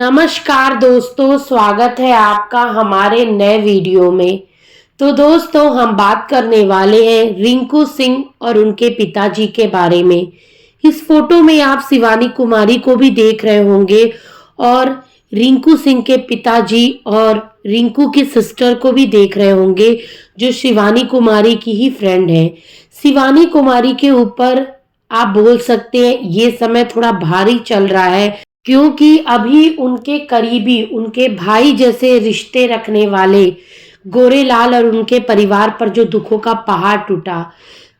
नमस्कार दोस्तों, स्वागत है आपका हमारे नए वीडियो में। तो दोस्तों, हम बात करने वाले हैं रिंकू सिंह और उनके पिताजी के बारे में। इस फोटो में आप शिवानी कुमारी को भी देख रहे होंगे और रिंकू सिंह के पिताजी और रिंकू की सिस्टर को भी देख रहे होंगे, जो शिवानी कुमारी की ही फ्रेंड है। शिवानी कुमारी के ऊपर आप बोल सकते हैं ये समय थोड़ा भारी चल रहा है, क्योंकि अभी उनके करीबी, उनके भाई जैसे रिश्ते रखने वाले गोरेलाल और उनके परिवार पर जो दुखों का पहाड़ टूटा,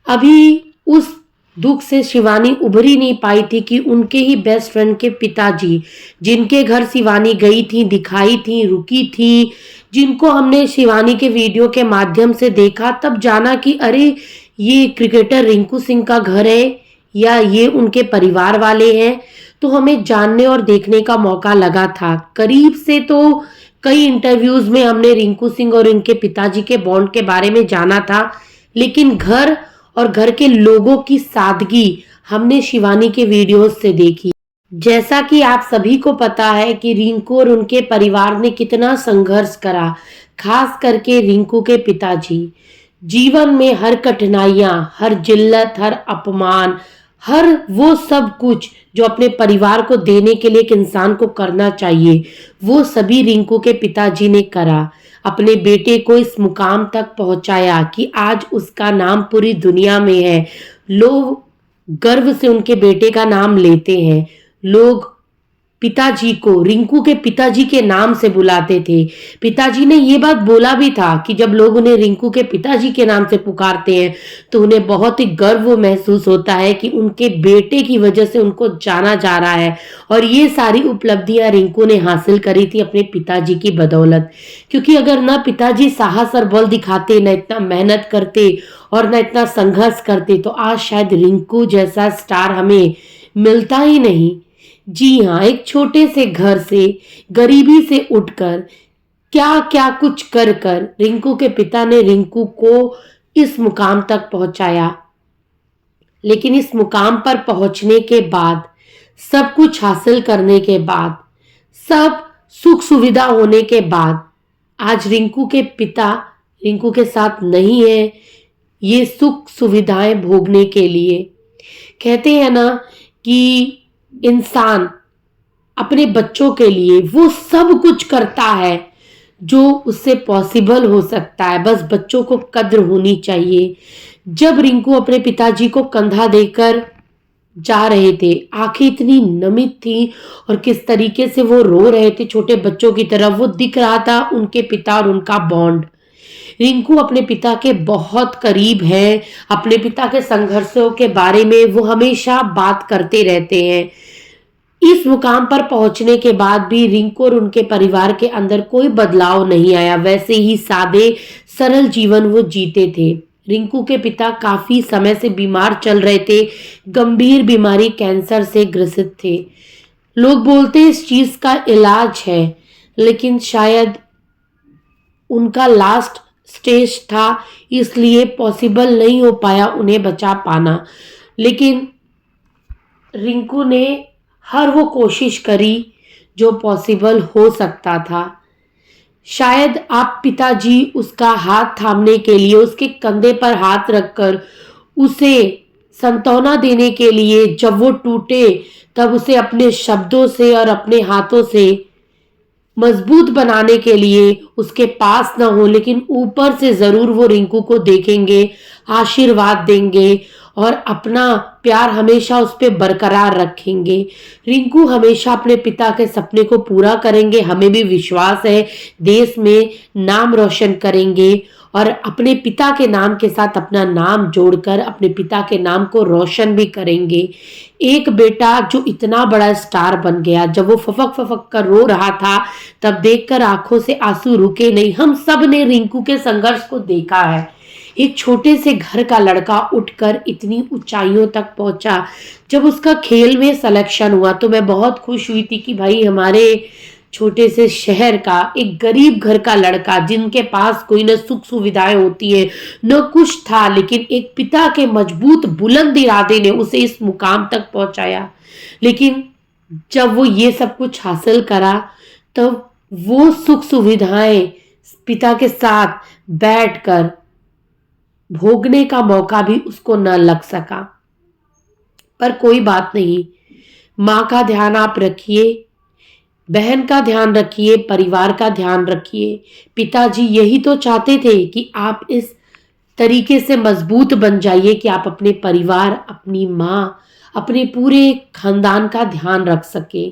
अभी उस दुख से शिवानी उभर ही नहीं पाई थी कि उनके ही बेस्ट फ्रेंड के पिताजी, जिनके घर शिवानी गई थी, दिखाई थी, रुकी थी, जिनको हमने शिवानी के वीडियो के माध्यम से देखा, तब जाना कि अरे ये क्रिकेटर रिंकू सिंह का घर है या ये उनके परिवार वाले हैं। तो हमें जानने और देखने का मौका लगा था करीब से। तो कई इंटरव्यूज में हमने रिंकू सिंह और इनके पिताजी के बॉन्ड के बारे में जाना था, लेकिन घर और घर के लोगों की सादगी हमने शिवानी के वीडियोस से देखी। जैसा कि आप सभी को पता है कि रिंकू और उनके परिवार ने कितना संघर्ष करा, खास करके रिंकू के पिताजी। जीवन में हर कठिनाइयां, हर जिल्लत, हर अपमान, हर वो सब कुछ जो अपने परिवार को देने के लिए एक इंसान को करना चाहिए, वो सभी रिंकू के पिताजी ने करा। अपने बेटे को इस मुकाम तक पहुंचाया कि आज उसका नाम पूरी दुनिया में है। लोग गर्व से उनके बेटे का नाम लेते हैं। लोग पिताजी को रिंकू के पिताजी के नाम से बुलाते थे। पिताजी ने ये बात बोला भी था कि जब लोग उन्हें रिंकू के पिताजी के नाम से पुकारते हैं तो उन्हें बहुत ही गर्व महसूस होता है कि उनके बेटे की वजह से उनको जाना जा रहा है। और ये सारी उपलब्धियां रिंकू ने हासिल करी थी अपने पिताजी की बदौलत, क्योंकि अगर ना पिताजी साहस और बल दिखाते, न इतना मेहनत करते और न इतना संघर्ष करते, तो आज शायद रिंकू जैसा स्टार हमें मिलता ही नहीं। जी हाँ, एक छोटे से घर से, गरीबी से उठकर, क्या क्या कुछ कर कर रिंकू के पिता ने रिंकू को इस मुकाम तक पहुंचाया। लेकिन इस मुकाम पर पहुंचने के बाद, सब कुछ हासिल करने के बाद, सब सुख सुविधा होने के बाद, आज रिंकू के पिता रिंकू के साथ नहीं है ये सुख सुविधाएं भोगने के लिए। कहते हैं ना कि इंसान अपने बच्चों के लिए वो सब कुछ करता है जो उससे पॉसिबल हो सकता है, बस बच्चों को कद्र होनी चाहिए। जब रिंकू अपने पिताजी को कंधा देकर जा रहे थे, आंखें इतनी नमित थी और किस तरीके से वो रो रहे थे छोटे बच्चों की तरह, वो दिख रहा था उनके पिता और उनका बॉन्ड। रिंकू अपने पिता के बहुत करीब है। अपने पिता के संघर्षों के बारे में वो हमेशा बात करते रहते हैं। इस मुकाम पर पहुंचने के बाद भी रिंकू और उनके परिवार के अंदर कोई बदलाव नहीं आया, वैसे ही सादे सरल जीवन वो जीते थे। रिंकू के पिता काफी समय से बीमार चल रहे थे, गंभीर बीमारी कैंसर से ग्रसित थे। लोग बोलते हैं इस चीज का इलाज है, लेकिन शायद उनका लास्ट स्टेज था, इसलिए पॉसिबल नहीं हो पाया उन्हें बचा पाना। लेकिन रिंकू ने हर वो कोशिश करी जो पॉसिबल हो सकता था। शायद आप पिताजी उसका हाथ थामने के लिए, उसके कंधे पर हाथ रखकर उसे सांत्वना देने के लिए, जब वो टूटे तब उसे अपने शब्दों से और अपने हाथों से मजबूत बनाने के लिए उसके पास ना हो, लेकिन ऊपर से जरूर वो रिंकू को देखेंगे, आशीर्वाद देंगे और अपना प्यार हमेशा उस पर बरकरार रखेंगे। रिंकू हमेशा अपने पिता के सपने को पूरा करेंगे, हमें भी विश्वास है। देश में नाम रोशन करेंगे और अपने पिता के नाम के साथ अपना नाम जोड़कर अपने पिता के नाम को रोशन भी करेंगे। एक बेटा जो इतना बड़ा स्टार बन गया, जब वो फफक फफक कर रो रहा था तब देखकर आंखों से आंसू रुके नहीं। हम सब ने रिंकू के संघर्ष को देखा है। एक छोटे से घर का लड़का उठकर इतनी ऊंचाइयों तक पहुंचा। जब उसका खेल में सिलेक्शन हुआ तो मैं बहुत खुश हुई थी कि भाई हमारे छोटे से शहर का एक गरीब घर का लड़का, जिनके पास कोई न सुख सुविधाएं होती है न कुछ था, लेकिन एक पिता के मजबूत बुलंद इरादे ने उसे इस मुकाम तक पहुंचाया। लेकिन जब वो ये सब कुछ हासिल करा तो वो सुख सुविधाएं पिता के साथ बैठकर भोगने का मौका भी उसको न लग सका। पर कोई बात नहीं, माँ का ध्यान आप रखिए, बहन का ध्यान रखिए, परिवार का ध्यान रखिए। पिताजी यही तो चाहते थे कि आप इस तरीके से मजबूत बन जाइए कि आप अपने परिवार, अपनी माँ, अपने पूरे खानदान का ध्यान रख सके।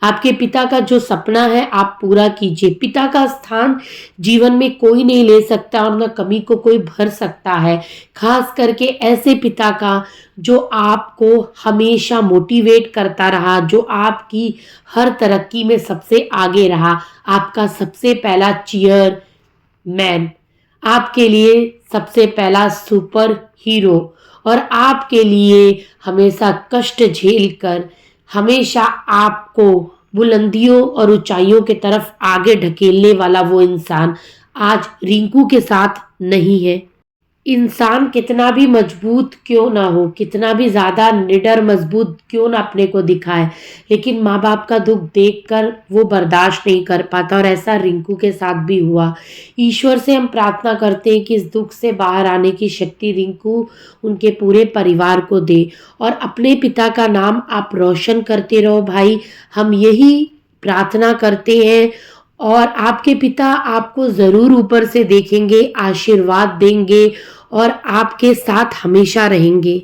आपके पिता का जो सपना है आप पूरा कीजिए। पिता का स्थान जीवन में कोई नहीं ले सकता और न कमी को कोई भर सकता है, खास करके ऐसे पिता का जो आपको हमेशा मोटिवेट करता रहा, जो आपकी हर तरक्की में सबसे आगे रहा, आपका सबसे पहला चीयर मैन, आपके लिए सबसे पहला सुपर हीरो और आपके लिए हमेशा कष्ट झेलकर हमेशा आपको बुलंदियों और ऊंचाइयों की तरफ आगे ढकेलने वाला वो इंसान आज रिंकू के साथ नहीं है। इंसान कितना भी मजबूत क्यों ना हो, कितना भी ज़्यादा निडर मजबूत क्यों ना अपने को दिखाए, लेकिन माँ बाप का दुख देखकर वो बर्दाश्त नहीं कर पाता और ऐसा रिंकू के साथ भी हुआ। ईश्वर से हम प्रार्थना करते हैं कि इस दुख से बाहर आने की शक्ति रिंकू उनके पूरे परिवार को दे और अपने पिता का नाम आप रोशन करते रहो भाई, हम यही प्रार्थना करते हैं। और आपके पिता आपको ज़रूर ऊपर से देखेंगे, आशीर्वाद देंगे और आपके साथ हमेशा रहेंगे।